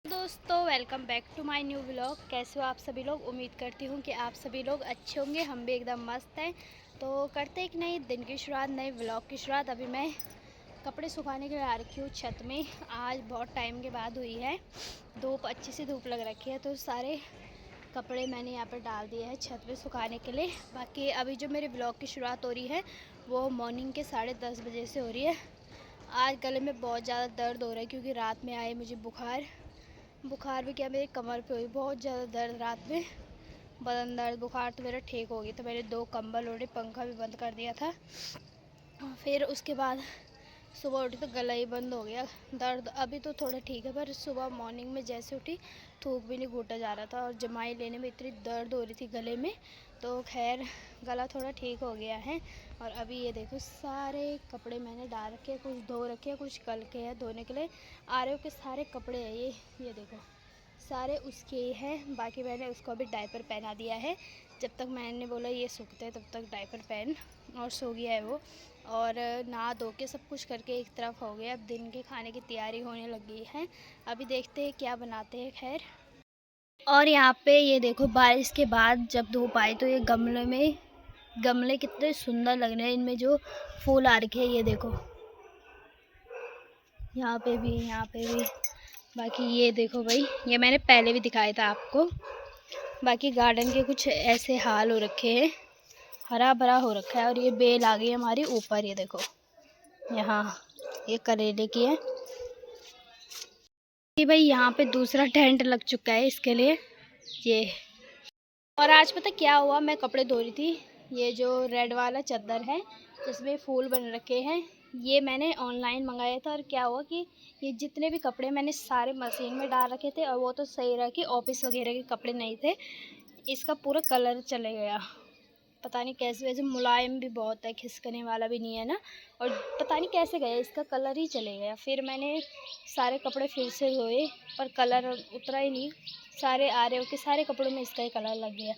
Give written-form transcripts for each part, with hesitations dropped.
दोस्तों welcome back to my new vlog. कैसे हो आप सभी लोग। उम्मीद करती हूँ कि आप सभी लोग अच्छे होंगे। हम भी एकदम मस्त हैं। तो करते एक नई दिन की शुरुआत, नए व्लॉग की शुरुआत। अभी मैं कपड़े सुखाने के लिए आ रखी हूँ छत में। आज बहुत टाइम के बाद हुई है धूप, अच्छी सी धूप लग रखी है। तो सारे कपड़े मैंने यहाँ पर डाल दिए हैं छत पे सुखाने के लिए। बाकी अभी जो मेरे व्लॉग की शुरुआत हो रही है वो मॉर्निंग के 10:30 बजे से हो रही है। आज गले में बहुत ज़्यादा दर्द हो रहा है क्योंकि रात में आए मुझे बुखार भी क्या, मेरी कमर पे हुई बहुत ज़्यादा दर्द रात में। बदन दर्द, बुखार तो मेरा ठीक हो गया। तो मैंने 2 कंबल ओढ़े, पंखा भी बंद कर दिया था। फिर उसके बाद सुबह उठी तो गला ही बंद हो गया। दर्द अभी तो थोड़ा ठीक है, पर सुबह मॉर्निंग में जैसे उठी थूक भी नहीं घूटा जा रहा था और जमाई लेने में इतनी दर्द हो रही थी गले में। तो खैर गला थोड़ा ठीक हो गया है। और अभी ये देखो सारे कपड़े मैंने डाल रखे हैं, कुछ धो रखे हैं, कुछ कल के हैं धोने के लिए। आरव के सारे कपड़े हैं ये देखो सारे उसके ही हैं। बाकी मैंने उसको अभी डायपर पहना दिया है। जब तक मैंने बोला ये सूखते हैं तब तक डायपर पहन, और सो गया है वो। और नहा धो के सब कुछ करके एक तरफ हो गया। अब दिन के खाने की तैयारी होने लगी है। अभी देखते हैं क्या बनाते हैं। खैर, और यहाँ पे ये देखो बारिश के बाद जब धूप आई तो ये गमले कितने सुंदर लग रहे हैं। इनमें जो फूल आ रखे हैं ये देखो, यहाँ पे भी, यहाँ पे भी। बाकी ये देखो भाई, ये मैंने पहले भी दिखाया था आपको। बाकी गार्डन के कुछ ऐसे हाल हो रखे हैं, हरा भरा हो रखा है। और ये बेल आ गई हमारी ऊपर, ये देखो यहाँ, ये करेले की है कि भाई। यहाँ पे दूसरा टेंट लग चुका है इसके लिए ये। और आज पता क्या हुआ, मैं कपड़े धो रही थी। ये जो रेड वाला चादर है जिसमें फूल बन रखे हैं, ये मैंने ऑनलाइन मंगाया था। और क्या हुआ कि ये जितने भी कपड़े मैंने सारे मशीन में डाल रखे थे, और वो तो सही रहा कि ऑफिस वगैरह के कपड़े नहीं थे। इसका पूरा कलर चले गया। पता नहीं कैसे, वैसे मुलायम भी बहुत है, खिसकने वाला भी नहीं है ना। और पता नहीं कैसे गया, इसका कलर ही चले गया। फिर मैंने सारे कपड़े फिर से धोए पर कलर उतरा ही नहीं। सारे आ रहे हो कि सारे कपड़ों में इसका ही कलर लग गया।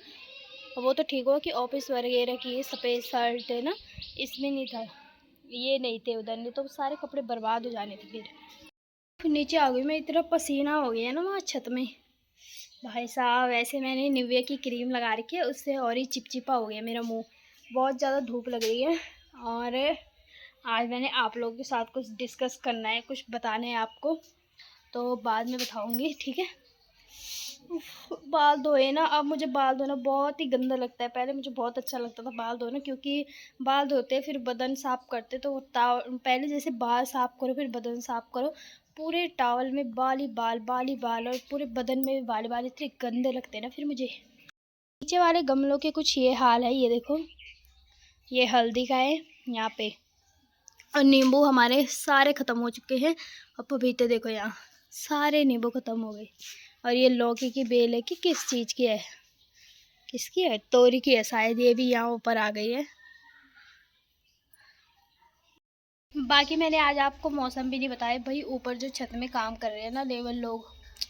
और वो तो ठीक हुआ कि ऑफिस वगैरह की सफ़ेद शर्ट है ना, इसमें नहीं था, ये नहीं थे उधर, नहीं तो सारे कपड़े बर्बाद हो जाने थे। फिर नीचे आ गई मैं, इतना पसीना हो गया ना वहाँ छत में भाई साहब। ऐसे मैंने निविया की क्रीम लगा रखी है, उससे और ही चिपचिपा हो गया मेरा मुंह। बहुत ज़्यादा धूप लग रही है। और आज मैंने आप लोगों के साथ कुछ डिस्कस करना है, कुछ बताना है आपको, तो बाद में बताऊंगी, ठीक है। बाल धोए ना, अब मुझे बाल धोना बहुत ही गंदा लगता है। पहले मुझे बहुत अच्छा लगता था बाल धोना, क्योंकि बाल धोते फिर बदन साफ करते तो पहले जैसे बाल साफ करो फिर बदन साफ करो, पूरे टॉवल में बाल ही बाल, और पूरे बदन में भी बाल ही बाल, इतने गंदे लगते हैं ना फिर मुझे। नीचे वाले गमलों के कुछ ये हाल है, ये देखो ये हल्दी का है यहाँ पे। और नींबू हमारे सारे ख़त्म हो चुके हैं। और पपीते देखो यहाँ, सारे नींबू ख़त्म हो गए। और ये लौकी की बेल है कि किस चीज़ की है, किसकी है, तोरी की है शायद, ये भी यहाँ ऊपर आ गई है। बाकी मैंने आज आपको मौसम भी नहीं बताया भाई। ऊपर जो छत में काम कर रहे हैं ना लेबर लोग,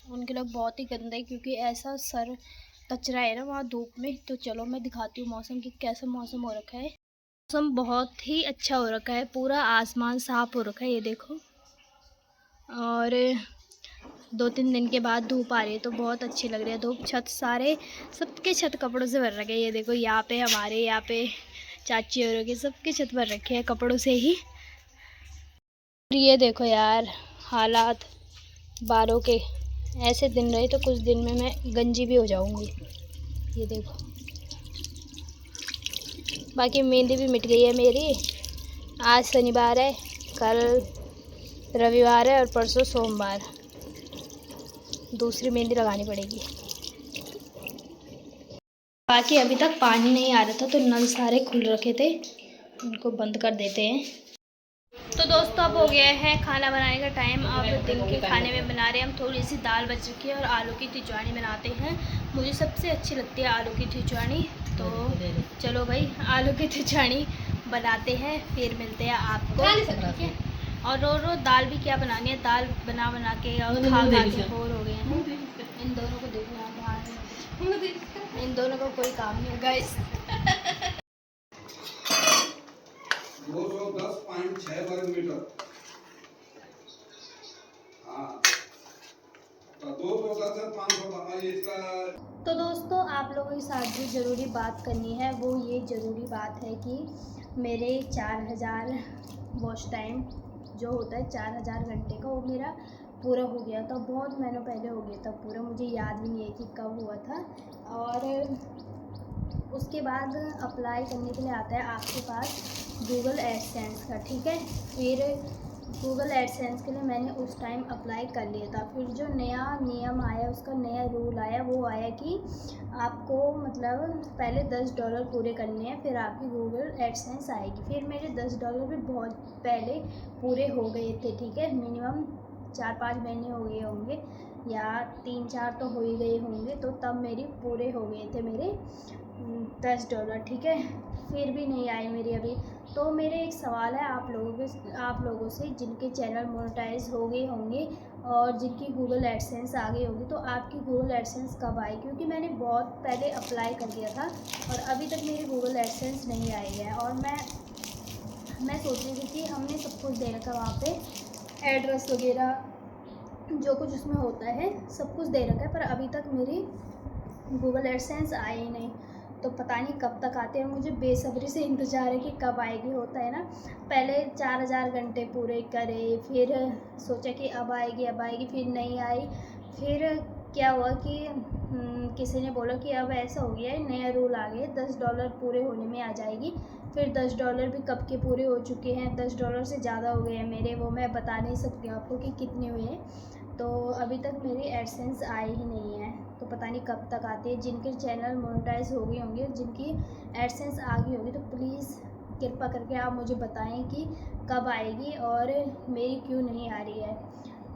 उनके लोग बहुत ही गंदे हैं, क्योंकि ऐसा सर कचरा है ना वहाँ धूप में। तो चलो मैं दिखाती हूँ मौसम की कैसा मौसम हो रखा है। मौसम बहुत ही अच्छा हो रखा है, पूरा आसमान साफ हो रखा है, ये देखो। और 2-3 दिन के बाद धूप आ रही है तो बहुत अच्छी लग रही है धूप। छत सारे, सबके छत कपड़ों से भर रखे हैं, ये देखो यहाँ पे हमारे, यहाँ पे चाची और के सबके छत भर रखे हैं कपड़ों से ही। ये देखो यार हालात बालों के, ऐसे दिन रहे तो कुछ दिन में मैं गंजी भी हो जाऊंगी, ये देखो। बाकी मेहंदी भी मिट गई है मेरी। आज शनिवार है, कल रविवार है और परसों सोमवार। दूसरी मेहंदी लगानी पड़ेगी। बाकी अभी तक पानी नहीं आ रहा था तो नल सारे खुल रखे थे, उनको बंद कर देते हैं। तो दोस्तों अब हो गया है खाना बनाने का टाइम। अब दिन के खाने में बना रहे हैं हम, थोड़ी सी दाल बच रखी है और आलू की तिजवानी बनाते हैं। मुझे सबसे अच्छी लगती है आलू की तिजवानी। तो चलो भाई आलू की तिजवानी बनाते हैं, फिर मिलते हैं आपको, ठीक है। और रोज़ दाल भी क्या बनानी है, दाल बना बना के और खा खा के बोर हो गए हैं। इन दोनों को देखो यहाँ बाहर, इन दोनों को कोई काम नहीं है गाइस। 210.6 वर्ग मीटर। हाँ तो दोस्तों, आप लोगों के साथ जो ज़रूरी बात करनी है वो ये ज़रूरी बात है कि मेरे 4000 वॉच टाइम जो होता है 4000 घंटे का, वो मेरा पूरा हो गया था। बहुत महीनों पहले हो गया था पूरा, मुझे याद भी नहीं है कि कब हुआ था। और उसके बाद अप्लाई करने के लिए आता है आपके पास गूगल एडसेंस का, ठीक है। फिर गूगल एडसेंस के लिए मैंने उस टाइम अप्लाई कर लिया था। फिर जो नया नियम आया, उसका नया रूल आया, वो आया कि आपको मतलब पहले $10 पूरे करने हैं, फिर आपकी गूगल एडसेंस आएगी। फिर मेरे $10 भी बहुत पहले पूरे हो गए थे, ठीक है। मिनिमम 4-5 महीने हो गए होंगे, या 3-4 तो हो ही गए होंगे, तो तब मेरी पूरे हो गए थे मेरे $10, ठीक है। फिर भी नहीं आए मेरे अभी। तो मेरे एक सवाल है आप लोगों से जिनके चैनल मोनेटाइज हो गए होंगे और जिनकी गूगल एडसेंस आ गई होगी, तो आपकी गूगल एडसेंस कब आई? क्योंकि मैंने बहुत पहले अप्लाई कर दिया था और अभी तक मेरी गूगल एडसेंस नहीं आई है। और मैं सोच रही थी कि हमने सब कुछ दे रखा वहाँ पे, एड्रेस वगैरह जो कुछ उसमें होता है सब कुछ दे रखा है, पर अभी तक मेरी गूगल एडसेंस आई ही नहीं। तो पता नहीं कब तक आते हैं, मुझे बेसब्री से इंतज़ार है कि कब आएगी। होता है ना, पहले 4000 घंटे पूरे करे, फिर सोचा कि अब आएगी, फिर नहीं आई। फिर क्या हुआ कि किसी ने बोला कि अब ऐसा हो गया है, नया रूल आ गया, $10 पूरे होने में आ जाएगी। फिर $10 भी कब के पूरे हो चुके हैं, $10 से ज़्यादा हो गए हैं मेरे, वो मैं बता नहीं सकती आपको कि कितने हुए हैं। तो अभी तक मेरी एडसेंस आई ही नहीं है, तो पता नहीं कब तक आती है। जिनके चैनल मोनेटाइज हो गए होंगे, जिनकी एडसेंस आ गई होगी, तो प्लीज़ कृपा करके आप मुझे बताएं कि कब आएगी और मेरी क्यों नहीं आ रही है।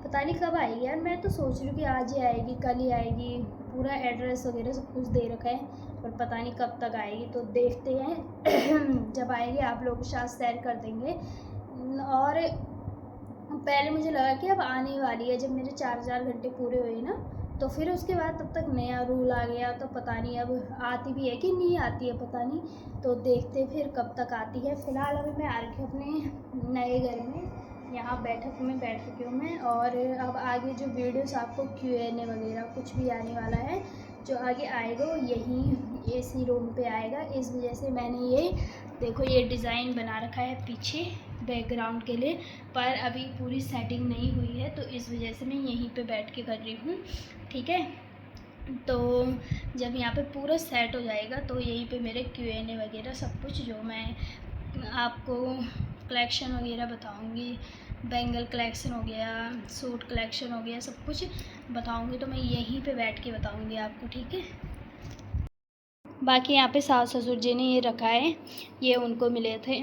पता नहीं कब आएगी यार, मैं तो सोच रही हूँ कि आज ही आएगी, कल ही आएगी। पूरा एड्रेस वगैरह सब कुछ दे रखा है, पर पता नहीं कब तक आएगी। तो देखते हैं जब आएगी आप लोगों के साथ शेयर कर देंगे। और पहले मुझे लगा कि अब आने वाली है, जब मेरे 4000 घंटे पूरे हुए ना, तो फिर उसके बाद तब तक नया रूल आ गया। तो पता नहीं अब आती भी है कि नहीं आती है, पता नहीं। तो देखते फिर कब तक आती है। फ़िलहाल अभी मैं आ रखी हूँ अपने नए घर में, यहाँ बैठक में बैठ चुकी हूँ मैं। और अब आगे जो वीडियोस आपको Q&A वगैरह कुछ भी आने वाला है, जो आगे आएगा वो यहीं AC रूम पे आएगा। इस वजह से मैंने ये देखो ये डिज़ाइन बना रखा है पीछे बैकग्राउंड के लिए, पर अभी पूरी सेटिंग नहीं हुई है, तो इस वजह से मैं यहीं पे बैठ के कर रही हूँ, ठीक है। तो जब यहाँ पे पूरा सेट हो जाएगा तो यहीं पे मेरे Q&A वगैरह सब कुछ, जो मैं आपको कलेक्शन वगैरह बताऊँगी, बैंगल कलेक्शन हो गया, सूट कलेक्शन हो गया, सब कुछ बताऊँगी। तो मैं यहीं पे बैठ के बताऊँगी आपको, ठीक है। बाकी यहाँ पे सास ससुर जी ने ये रखा है, ये उनको मिले थे,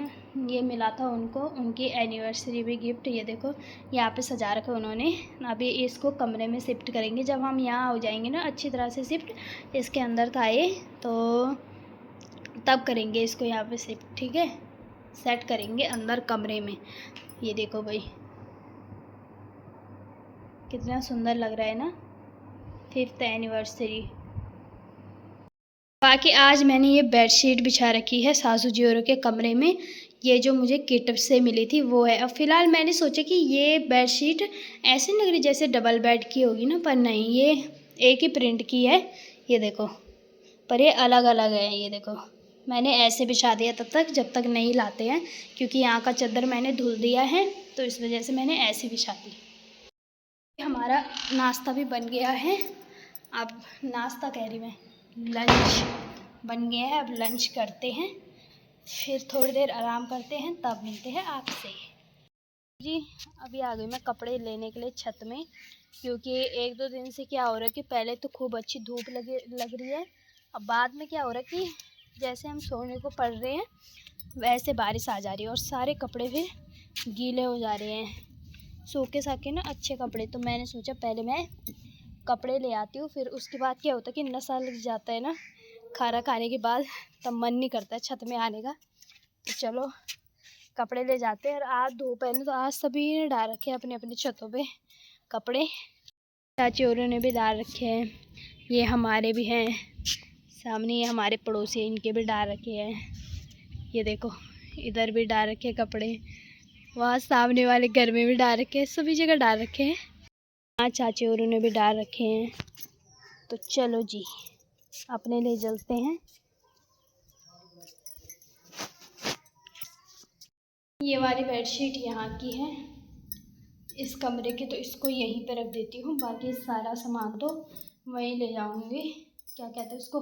ये मिला था उनको, उनकी एनिवर्सरी भी गिफ्ट। ये देखो यहाँ पे सजा रखा है उन्होंने। अभी इसको कमरे में शिफ्ट करेंगे, जब हम यहाँ हो जाएंगे ना अच्छी तरह से शिफ्ट, इसके अंदर था ये, तो तब करेंगे इसको यहाँ पे शिफ्ट, ठीक है। सेट करेंगे अंदर कमरे में। ये देखो भाई कितना सुंदर लग रहा है ना, 5th एनिवर्सरी। बाकी आज मैंने ये बेडशीट बिछा रखी है सासू जी औरों के कमरे में, ये जो मुझे किट से मिली थी वो है। अब फ़िलहाल मैंने सोचा कि ये बेडशीट ऐसे लग रही जैसे डबल बेड की होगी ना, पर नहीं, ये एक ही प्रिंट की है, ये देखो। पर ये अलग अलग है, ये देखो। मैंने ऐसे बिछा दिया तब तक जब तक नहीं लाते हैं, क्योंकि यहाँ का चादर मैंने धुल दिया है, तो इस वजह से मैंने ऐसे बिछा दी। हमारा नाश्ता भी बन गया है। अब नाश्ता कह रही मैं, लंच बन गया है। अब लंच करते हैं, फिर थोड़ी देर आराम करते हैं, तब मिलते हैं आपसे जी। अभी आ गई मैं कपड़े लेने के लिए छत में, क्योंकि 1-2 दिन से क्या हो रहा है कि पहले तो खूब अच्छी धूप लग रही है, अब बाद में क्या हो रहा है कि जैसे हम सोने को पड़ रहे हैं वैसे बारिश आ जा रही है और सारे कपड़े फिर गीले हो जा रहे हैं, सूखे साखे ना अच्छे कपड़े। तो मैंने सोचा पहले मैं कपड़े ले आती हूँ, फिर उसके बाद क्या होता है कि नशा लग जाता है ना खाना खाने के बाद, तब मन नहीं करता है छत में आने का। तो चलो कपड़े ले जाते हैं। और आज धूप है ना, तो आज सभी ने डाल रखे हैं अपने अपने छतों पे कपड़े। चाची औरों ने भी डाल रखे हैं, ये हमारे भी हैं सामने, ये हमारे पड़ोसी इनके भी डाल रखे हैं। ये देखो इधर भी डाल रखे हैं कपड़े, वहाँ सामने वाले घर में भी डाल रखे हैं, सभी जगह डाल रखे हैं। हाँ, चाची और उन्हें भी डाल रखे हैं। तो चलो जी, अपने लिए जलते हैं। ये वाली बेडशीट यहाँ की है इस कमरे की, तो इसको यहीं पे रख देती हूँ। बाकी सारा सामान तो वहीं ले जाऊँगी, क्या कहते हैं उसको,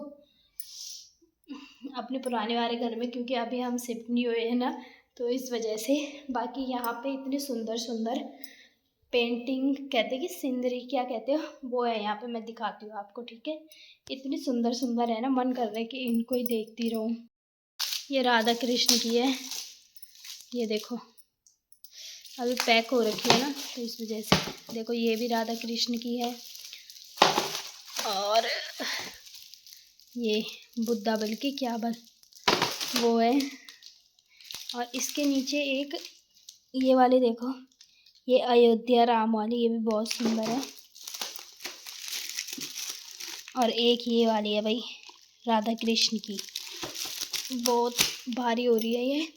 अपने पुराने वाले घर में, क्योंकि अभी हम शिफ्ट नहीं हुए हैं ना, तो इस वजह से। बाकी यहाँ पे इतनी सुंदर सुंदर पेंटिंग, कहते हैं कि सिनरी क्या कहते हो, वो है यहाँ पे। मैं दिखाती हूँ आपको, ठीक है। इतनी सुंदर सुंदर है ना, मन कर रहा है कि इनको ही देखती रहूँ। ये राधा कृष्ण की है, ये देखो अभी पैक हो रखी है ना, तो इस वजह से। देखो ये भी राधा कृष्ण की है, और ये बुद्धा बल की क्या बल वो है। और इसके नीचे एक ये वाली देखो, ये अयोध्या राम वाली, ये भी बहुत सुंदर है। और एक ये वाली है भाई, राधा कृष्ण की, बहुत भारी हो रही है ये।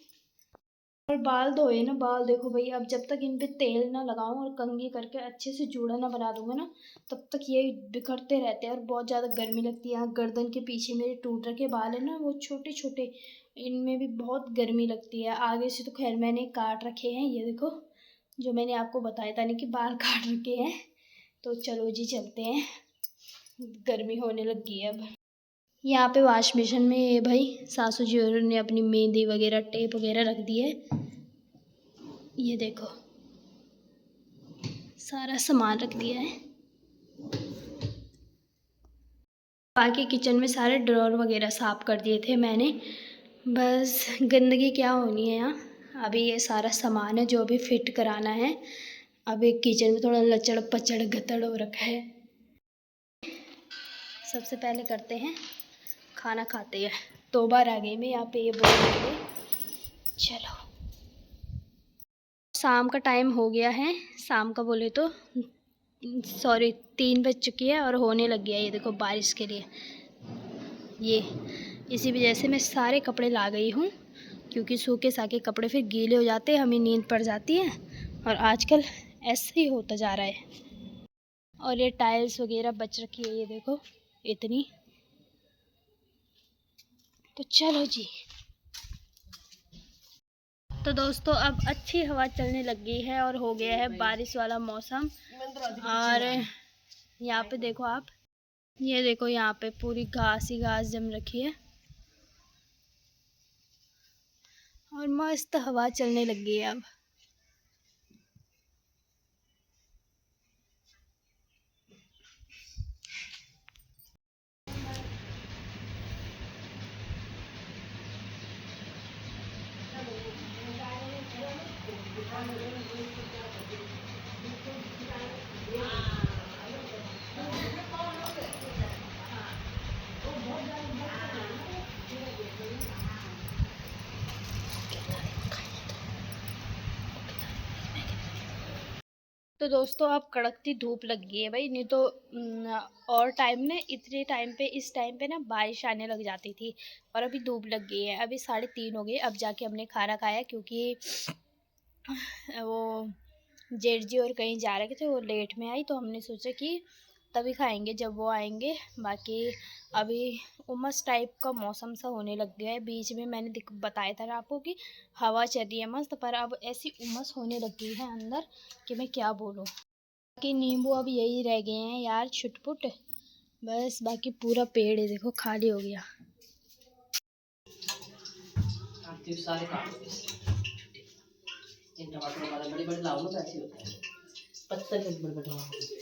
और बाल धोए ना, बाल देखो भाई, अब जब तक इन पे तेल ना लगाऊं और कंघी करके अच्छे से जूड़ा ना बना दूंगा ना, तब तक ये बिखरते रहते हैं और बहुत ज़्यादा गर्मी लगती है। यहाँ गर्दन के पीछे मेरे टूट रखे बाल है ना, वो छोटे छोटे, इनमें भी बहुत गर्मी लगती है। आगे से तो खैर मैंने काट रखे हैं, ये देखो जो मैंने आपको बताया था नहीं कि बाल काट रखे हैं। तो चलो जी चलते हैं, गर्मी होने लगी है अब। यहाँ पे वॉश बेसिन में ये भाई सासू जी और ने अपनी मेहंदी वगैरह टेप वगैरह रख दी है, ये देखो सारा सामान रख दिया है। बाकी किचन में सारे ड्रॉर वगैरह साफ़ कर दिए थे मैंने, बस गंदगी क्या होनी है यहाँ। अभी ये सारा सामान है जो अभी फिट कराना है। अभी किचन में थोड़ा लचड़ पचड़ गतड़ हो रखा है। सबसे पहले करते हैं खाना, खाते हैं। 2 बार आ गई मैं यहाँ पे ये बोलने के लिए। चलो, शाम का टाइम हो गया है, शाम का बोले तो सॉरी 3 बज चुकी है और होने लग गया। ये देखो बारिश के लिए, ये इसी वजह से मैं सारे कपड़े ला गई हूँ, क्योंकि सूखे साके कपड़े फिर गीले हो जाते हैं, हमें नींद पड़ जाती है, और आजकल ऐसे ही होता जा रहा है। और ये टाइल्स वगैरह बच रखी है, ये देखो इतनी। तो चलो जी, तो दोस्तों अब अच्छी हवा चलने लग गई है और हो गया है बारिश वाला मौसम। और यहाँ पे देखो आप, ये देखो यहाँ पे पूरी घास ही घास जम रखी है और मस्त हवा चलने लग गई है अब। तो दोस्तों अब कड़कती धूप लग गई है भाई, नहीं तो और टाइम ने इतने टाइम पे, इस टाइम पे ना बारिश आने लग जाती थी, और अभी धूप लग गई है। अभी 3:30 हो गए, अब जाके हमने खाना खाया, क्योंकि वो जेठ जी और कहीं जा रहे थे, वो लेट में आई, तो हमने सोचा कि तभी खाएंगे जब वो आएंगे। बाकी अभी उमस टाइप का मौसम सा होने लग गया है। बीच में मैंने बताया था आपको कि हवा चल रही है मस्त, पर अब ऐसी उमस होने लग गई है अंदर कि मैं क्या बोलूँ। बाकी नींबू अब यही रह गए हैं यार, छुटपुट बस। बाकी पूरा पेड़ है देखो खाली हो गया। सारे टमाटर बड़े बड़े लाओ ना, तो ऐसे होता है पत्थर के बड़े बड़े।